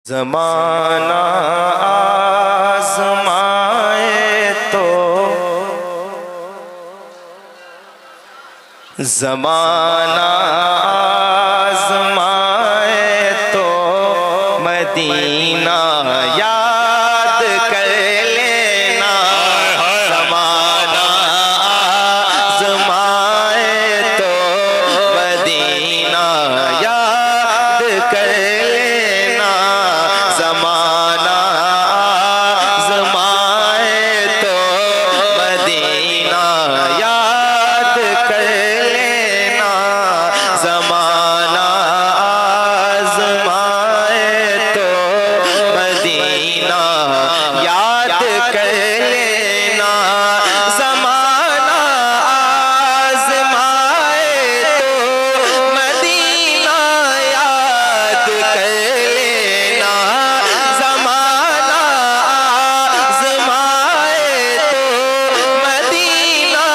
ज़माना आज़माए तो ज़माना आज़माए तो मदीना याद कर लेना। ज़माना आज़माए तो मदीना याद कर लेना। ज़माना आज़माए तो मदीना याद कर लेना। ज़माना आज़माए तो मदीना याद कर लेना। ज़माना आज़माए तो मदीना याद कर लेना। ज़माना आज़माए तो मदीना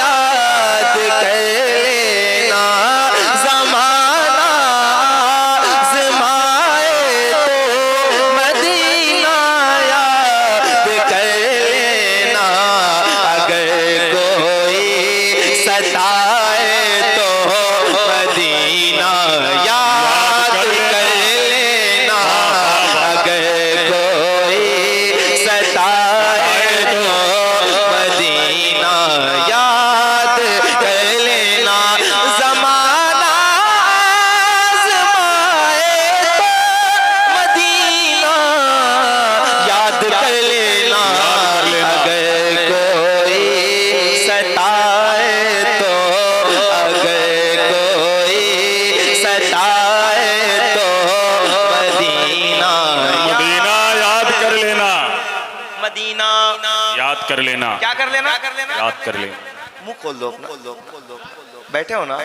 याद कर लेना। ज़माना आज़माए तो मदीना याद कर लेना। अगर कोई सताए तो मदीना याद कर लेना। अगर कोई सताए तो मदीना याद कर लेना। ज़माना आज़माए तो मदीना याद कर लेना। अगर कोई सताए तो अगर कोई सताए तो मदीना मदीना याद कर लेना। मदीना याद कर लेना। क्या कर लेना? याद कर लेना। मुंह खोल दो अपना। बैठे हो ना?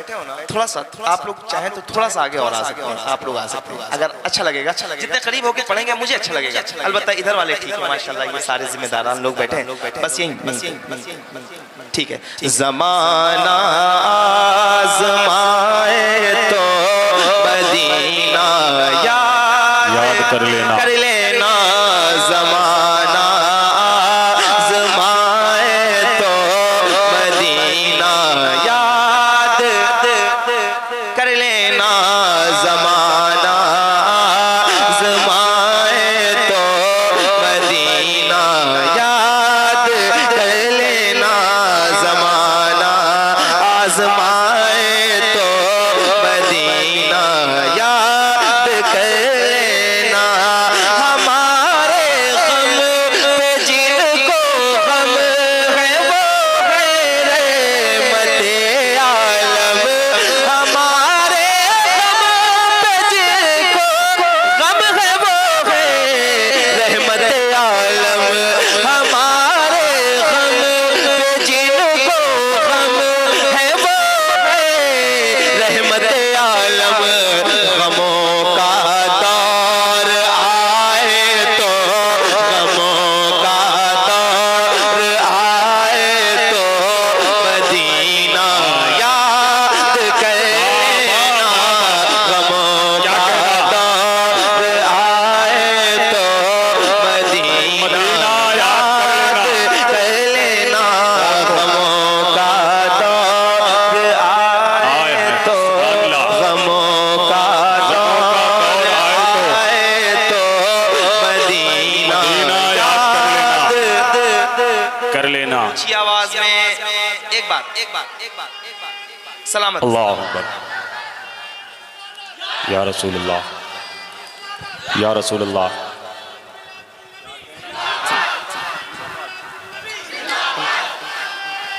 थोड़ा सा आप लोग चाहें तो थोड़ा सा आगे और आ सकते हैं। आप लोग आ सकते हैं अगर अच्छा लगेगा। जितने करीब होके पढ़ेंगे मुझे अच्छा लगेगा। अलबत्ता इधर वाले ठीक है माशाल्लाह, ये सारे जिम्मेदारान लोग बैठे हैं। बस यही ठीक है। ज़माना आज़माए तो मदीना याद कर लेना। कर लेना। ज़माना आज़माए तो मदीना याद कर लेना। ज़माना आज़माए तो मदीना याद कर लेना। ज़माना आज़माए तो मदीना याद कर लेना। हमारे गम पे जिनको गम है वो है रहमते आलम। हमारे गम पे जिनको गम है वो है रहमते आलम। हमारे गम पे जिनको गम है वो है रहमते आलम। गमों का दौर आए तो गमों का दौर आए तो मदीना याद कर लेना। गमों का दौर आए तो मदीना याद कर लेना। गमों का दौर आए तो गमों का दौर आए तो मदीना याद कर लेना। ऊंची आवाज में एक बार सलामत। अल्लाह अकबर। या रसूल अल्लाह, या रसूल अल्लाह।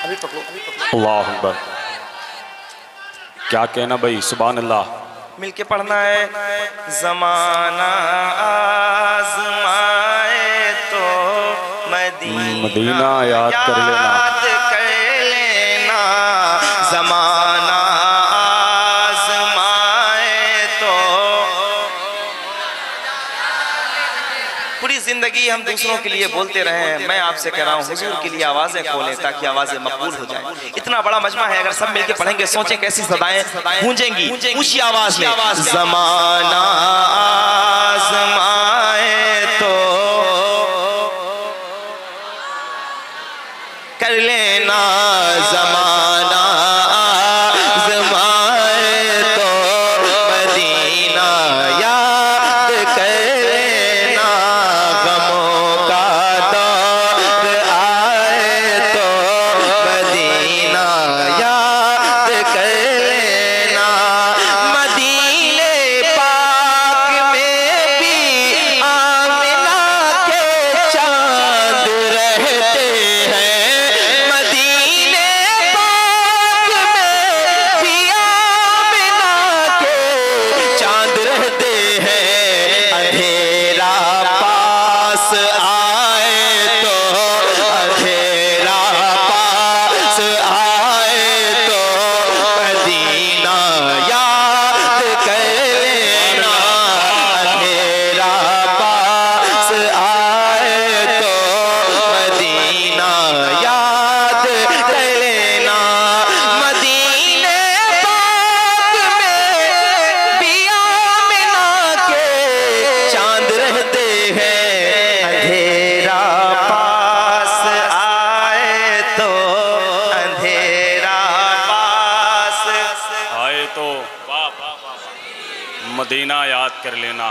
अभी पकड़ो। अल्लाह अकबर। क्या कहना भाई, सुभान अल्लाह। मिलके पढ़ना है। ज़माना आज़माए तो मदीना याद कर लेना। याद कर लेना। ज़माना आज़माए तो पूरी जिंदगी हम दूसरों के लिए बोलते रहे। मैं आपसे कह रहा हूँ हुजूर के लिए आवाजें खोलें ताकि आवाजें मकबूल हो जाएं। इतना बड़ा मजमा है, अगर सब मिलके पढ़ेंगे सोचें कैसी सदाएं गूंजेंगी ऊंची आवाज में। ज़माना आज़माए मदीना याद कर लेना।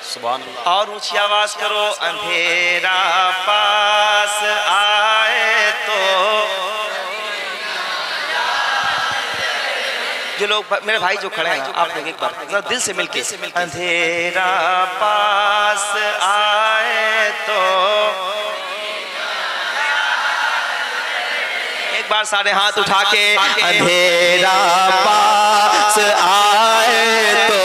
सुभान अल्लाह। और ऊंची आवाज करो, अंधेरा पास आए तो। जो लोग मेरे भाई जो खड़े हैं आप लोग एक बार जरा दिल से मिलके, अंधेरा पास आए तो। एक बार सारे हाथ उठा के, अंधेरा पास आए तो,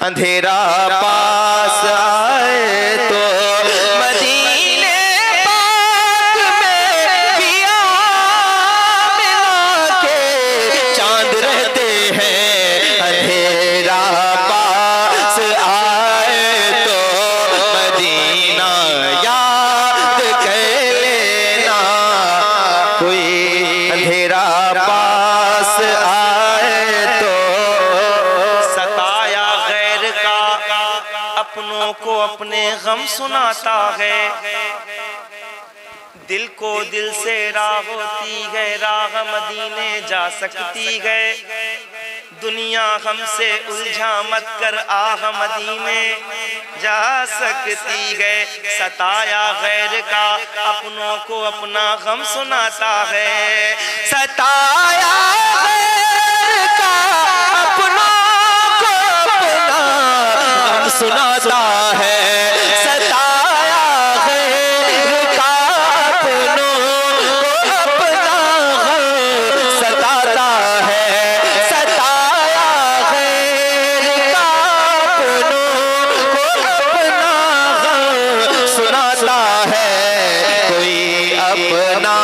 अंधेरा पास आए तो, मदीने पाक में पिया मिला के चांद रहते हैं। अंधेरा पास आए तो मदीना याद कर लेना। कोई अंधेरा पास आए तो, सताया गैर का अपनों को अपने गम सुनाता है। दिल को दिल से राह होती है, राह मदीने जा सकती है। दुनिया हमसे उलझा मत कर, आह मदीने जा सकती है। सताया गैर का अपनों को अपना गम सुनाता है। सताया गैर का अपनों को अपना गम सुनाता है। सताया गैर का अपनों को अपना गम सताता है। सताया गैर का अपनों को अपना गम सुनाता है। कोई अपना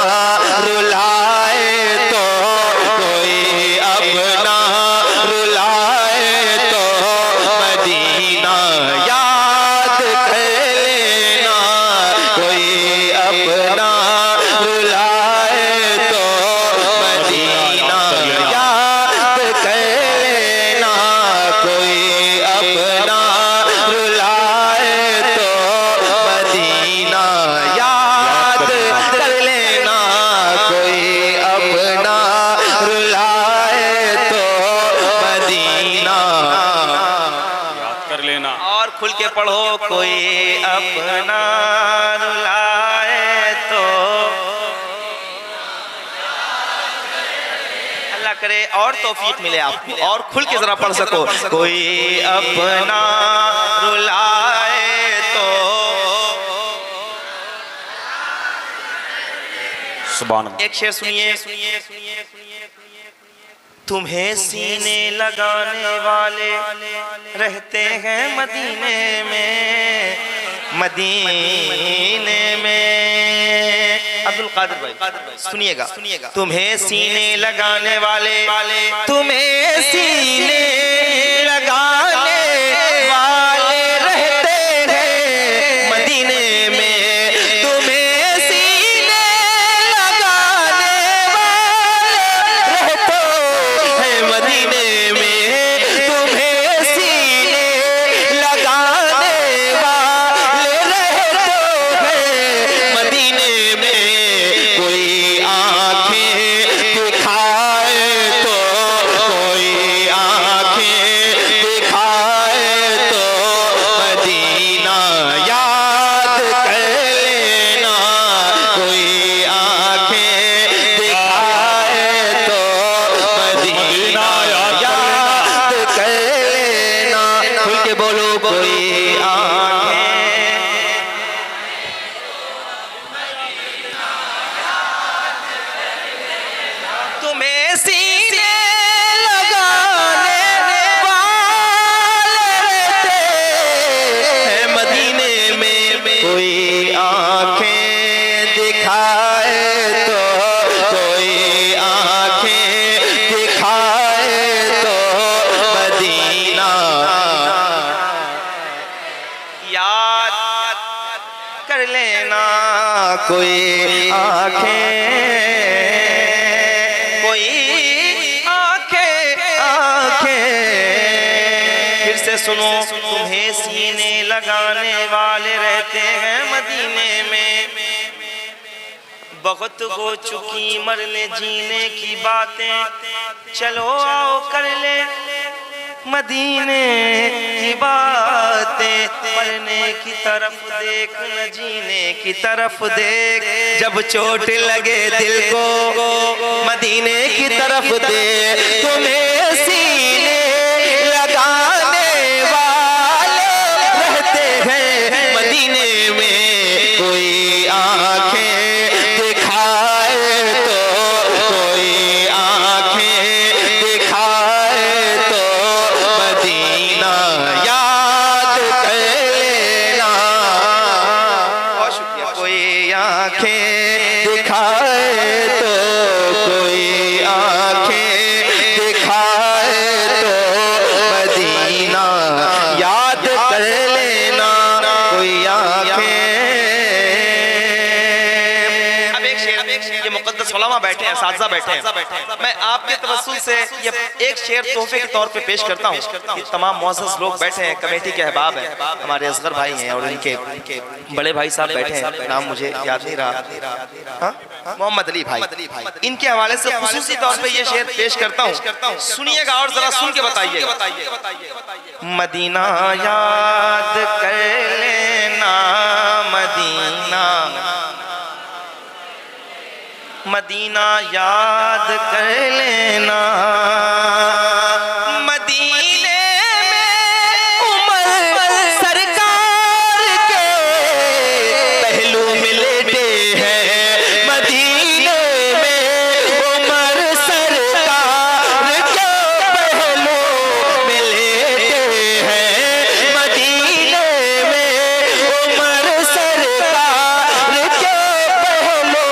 रुलाए तो, कोई अपना रुलाए तो मदीना याद कर लेना। कोई अपना रुलाए तो मदीना याद कर लेना। कोई अपना रुलाए तो मदीना याद कर लेना। कोई अपना रुलाए तो मदीना याद कर लेना। और खुल के पढ़ो, कोई अपना रुलाए तो। अल्लाह करे और तौफीक मिले आपको, और खुल के जरा पढ़ सको, कोई अपना रुलाए तो। सुभान अल्लाह। एक शेर सुनिए, तुम्हें सीने लगाने वाले रहते हैं मदीने में, मदीने में। अब्दुल कादिर भाई सुनिएगा, तुम्हें सीने लगाने वाले, तुम्हें सीने लगाने वाले रहते हैं मदीने में। तुम्हें सीने लगाने वाले रहते हैं मदीने में। तुम्हें सीने लगाने वाले रहते हैं मदीने में। कोई आंखें दिखाए तो, कोई आंखें दिखाए तो मदीना याद कर लेना। कोई आंखें दिखाए तो मदीना याद कर लेना। खुल के बोलो, कोई आंखें तुम्हें सीने लगाने वाले रहते हैं मदीने में। कोई आंखें दिखाए तो, कोई आंखें दिखाए तो मदीना याद कर लेना। कोई आंखें, कोई आंखें फिर से सुनो, तुम्हें सीने लगाने वाले रहते हैं मदीने में। बहुत हो चुकी मरने जीने की बातें, चलो आओ कर ले मदीने की बातें, मरने की तरफ देख न जीने की तरफ देख, जब चोट लगे दिल को मदीने की तरफ दे, तुम्हें सीने लगाने वाले रहते हैं मदीने में, कोई आंखें दिखाए तो, कोई आंखें दिखाए तो मदीना याद कर लेना। बहुत शुक्रिया। कोई आंखें दिखाए तो, कोई आंखें दिखाए तो मदीना याद कर लेना, कोई आंखें। अब एक शेर, ये मुक़द्दस उलमा बैठे हैं, साज़ा बैठे हैं, मैं आपके तवस्सुल से ये एक शेर तोहफे के तौर पे पेश करता हूँ। ये तमाम मुअज़्ज़ज़ लोग बैठे हैं, कमेटी के अहबाब हैं, हमारे असगर भाई हैं और इनके बड़े भाई साहब बैठे हैं, नाम मुझे याद नहीं रहा, मोहम्मद अली भाई। इनके हवाले से खुसूसी तौर पे ये शेर पेश करता हूँ, सुनिएगा और जरा सुन के बताइएगा। मदीना याद कर लेना, मदीना मदीना याद कर लेना, मदीने में उमर सरकार के पहलू मिलते हैं, मदीने में उमर सरकार के पहलू मिलते हैं, मदीने में उमर सरकार के पहलू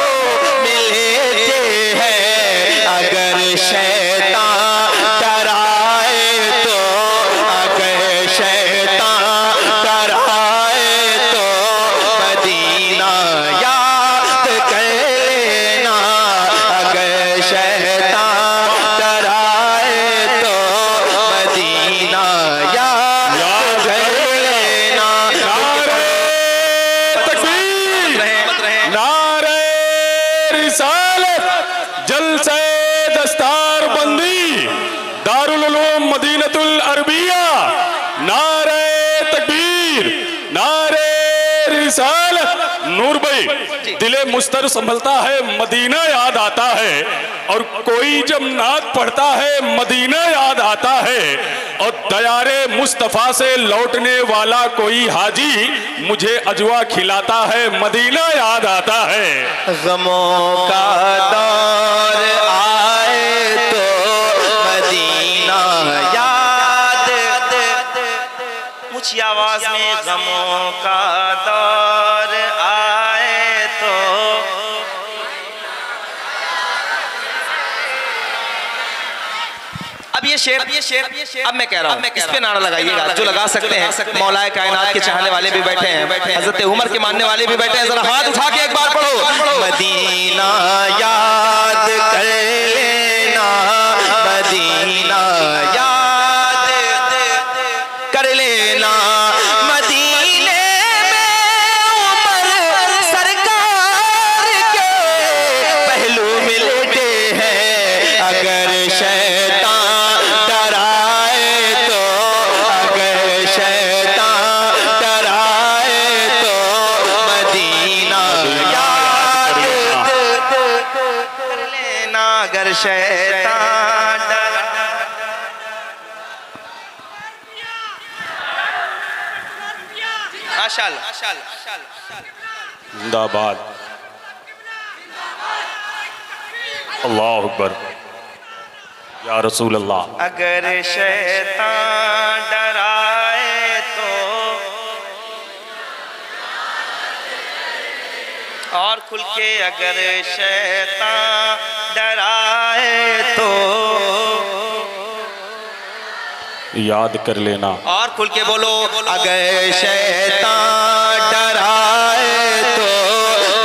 मिलते हैं। अगर शैतान डराए तो, अगर शैतान डराए तो मदीना याद कर लेना, अगर शैतान डराए तो मदीना याद कर लेना। नारे रिसालत, जलसे दस्तार बंदी, दारुल उलूम मदीनतुल अरबिया, नारे तकबीर, नारे रिसालत। नूर भाई, दिले मुस्तर संभलता है, मदीना याद आता है, और कोई जब नात पढ़ता है मदीना याद आता है, और दयारे मुस्तफ़ा से लौटने वाला कोई हाजी मुझे अजवा खिलाता है, मदीना याद आता है। गमों का दौर आए तो मदीना याद, ऊंची आवाज में गमों का दौर आए तो, अब ये शेर अब मैं कह रहा हूँ, इस पे नारा लगाइएगा जो लगा सकते हैं। मौलाए कायनात के चाहने वाले भी बैठे हैं, हजरत उमर के मानने वाले भी बैठे हैं, जरा हाथ उठा के एक बार पढ़ो। मदीना याद कर लेना, मदीना याद कर लेना, मदीने में उमर सरकार के पहलू मिलते हैं, अगर शैतान डराए तो, अगर शैतान डराए तो मदीना याद कर लेना, अगर शैतान जिंदाबाद, अल्लाह अकबर, या रसूल अल्लाह। अगर शैतान डराए तो, और खुल के अगर शैतान डराए तो, याद कर लेना, और खुल के बोलो, अगर शैतान डराए तो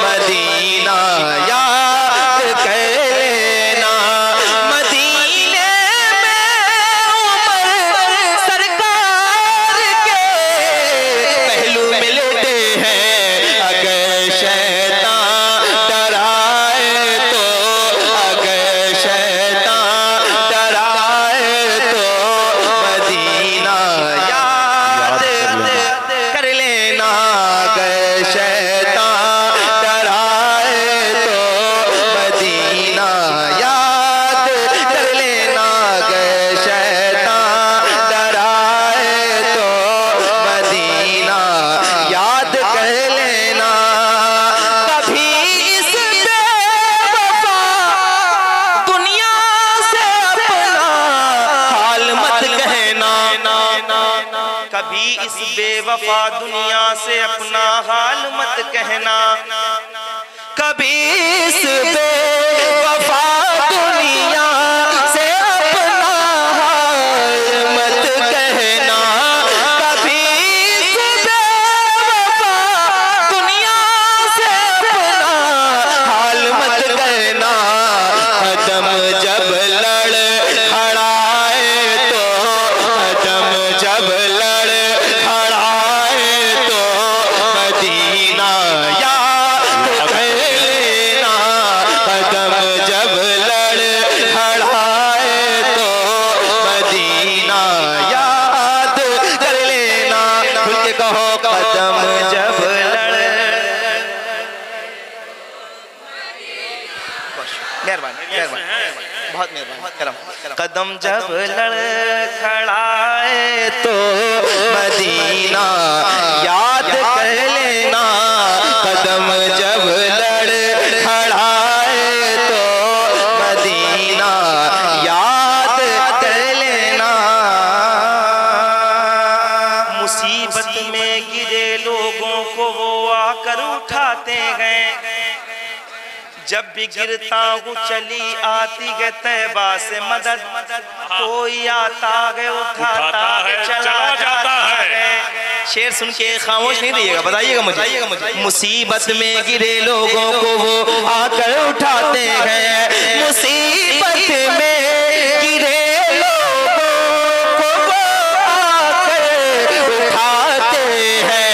मदीना याद कर लेना, मदीने में उमर सरकार के पहलू मिलते हैं, अगर शैतान डराए तो, अगर शैतान कभी इस बेवफा दुनिया से अपना हाल मत कहना, कभी इस बेवफा दुनिया से अपना हाल मत कहना, कभी इस बेवफा दुनिया से अपना हाल मत कहना। कदम जब लड़खड़ाए तो, कदम जब लड़खड़ाए तो मदीना याद कर लेना, कदम जब लड़खड़ाए तो मदीना याद कर लेना। खुल के कहो कदम जब मेहरबानी मेहरबानी बहुत मेहरबानी करम। कदम जब लड़खड़ाए तो मदीना याद कर लेना, कदम जब लड़खड़ाए तो मदीना याद कर लेना। मुसीबत में गिरे लोगों को वो आकर उठाते गए, जब भी गिरता हूँ चली आती है तैबा से मदद, कोई आता है उठाता है चला जाता है। शेर सुन के खामोश नहीं रहिएगा, बताइएगा मुझे। मुसीबत में गिरे लोगों को वो आकर उठाते हैं, मुसीबत में गिरे लोगों को वो आकर उठाते हैं,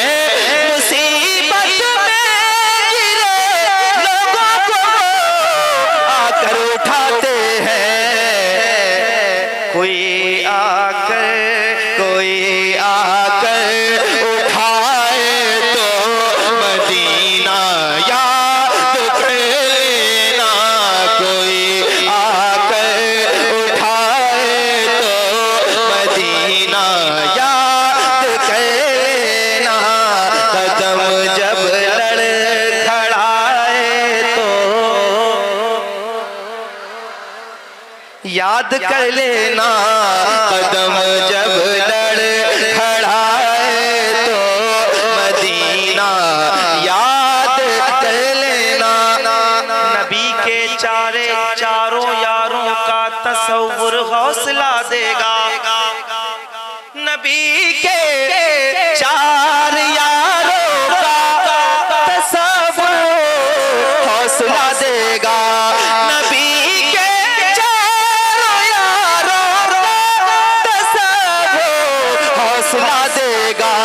मुसीबत में गिरे लोगों को आकर उठाते हैं। कोई आकर उठाए तो मदीना याद कर लेना, कोई आकर उठाए तो मदीना याद कर लेना। कदम जब लड़खड़ाए तो याद कर लेना, कदम जब लड़खड़ाए तो मदीना याद कर लेना। नबी के चारों यारों का तसव्वुर हौसला देगा, नबी के चार यारों का तसव्वुर हौसला देगा, नबी के चारों यारों का तसव्वुर हौसला देगा।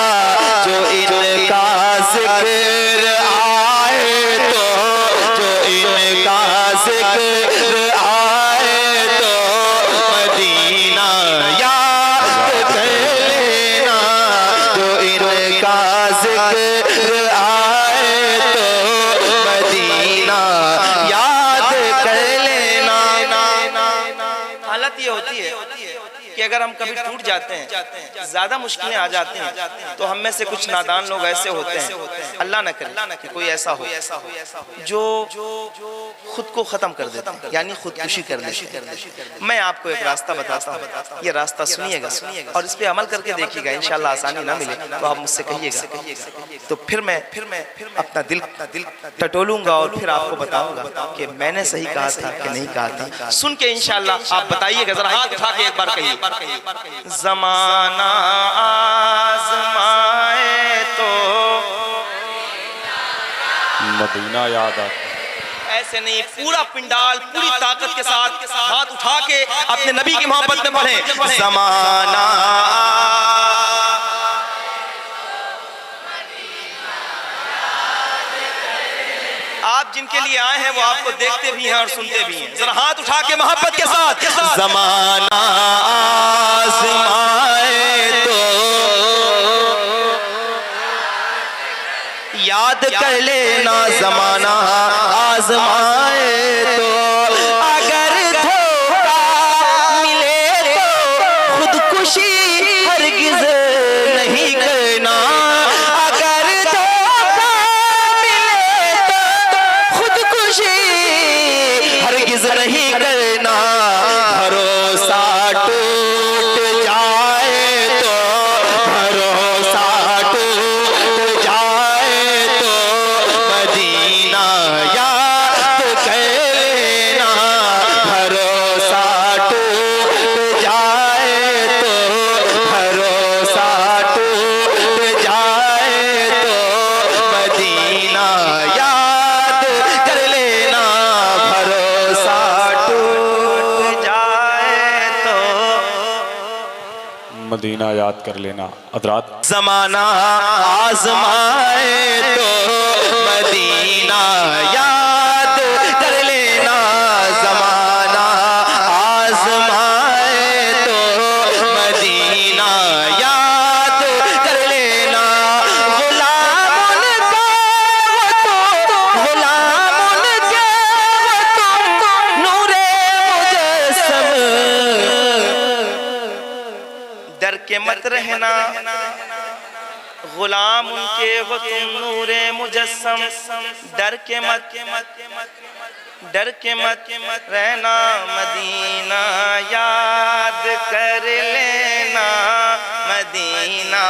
जो इनका जिक्र आए तो, जो इनका जिक्र आए तो मदीना याद कर लेना, जो इनका जिक्र आए तो मदीना याद कर लेना। हालत ये होती है कि अगर हम कभी टूट जाते हैं, ज्यादा मुश्किलें आ जाती हैं, तो हम में से कुछ नादान लोग ऐसे होते हैं, अल्लाह न करे कि कोई ऐसा हो जो खुद को खत्म कर देता है, यानी खुदकुशी कर लेते हैं। मैं आपको एक रास्ता बताता हूँ, ये रास्ता सुनिएगा और इस पे अमल करके देखिएगा, इंशाल्लाह आसानी ना मिले तो आप मुझसे कहिएगा, तो फिर मैं अपना दिल टटोलूंगा और फिर आपको बताऊंगा कि मैंने सही कहा था कि नहीं कहा था। सुन के इंशाल्लाह आप बताइएगा, जरा हाथ उठा के एक बार कहिए। ज़माना आज़माए तो मदीना याद आता। ऐसे नहीं, पूरा पिंडाल पूरी ताकत के साथ हाथ उठा के अपने नबी की मोहब्बत में पढ़े। ज़माना आप जिनके लिए आए हैं वो आपको देखते भी हैं और सुनते भी हैं, जरा हाथ उठा के मोहब्बत के साथ। ज़माना आज़माए तो याद कर लेना, ज़माना आज़माए तो अगर धोखा मिले तो खुदकुशी हरगिज़ नहीं करना, अगर धोखा मिले तो खुदकुशी हरगिज़ नहीं करना। भरोसा टूट जाए तो, मदीना याद कर लेना। हज़रात जमाना आजमाए तो मदीना याद कर लेना, जमाना आजमाए तो मदीना याद कर लेना। गुलाम उनके नूरे मुजस्सम, डर के मत रहना, गुलाम उनके हो तुम नूरे मुजस्सम। डर के मत रहना, मदीना याद कर लेना, मदीना।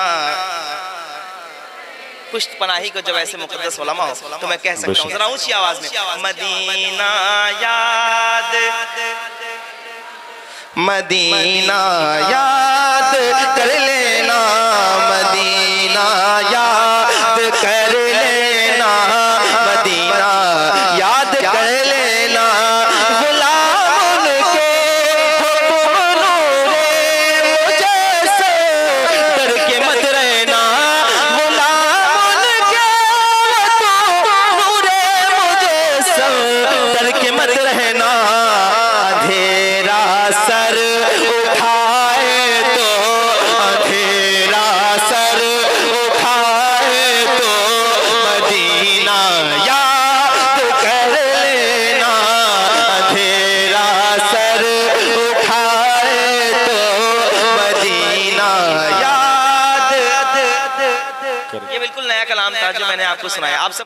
पुश्त पनाही को जब ऐसे मुकद्दस उलमा हो तो मैं कह सकता हूँ जरा ऊंची आवाज में, मदीना याद, मदीना याद कर लेना, मदीना याद कर लेना, मदीना याद कर लेना। गुलाम उनके हुक्म नूरे मुजस्सम, डर के मत रहना। गुलाम उनके हुक्म नूरे मुजस्सम, डर के मत रहना। अंधेरा सर उठाए तो, अंधेरा सर उठाए तो मदीना याद कर लेना, अंधेरा सर उठाए तो मदीना याद। ये बिल्कुल नया कलाम था जो मैंने आपको सुनाया। आप सब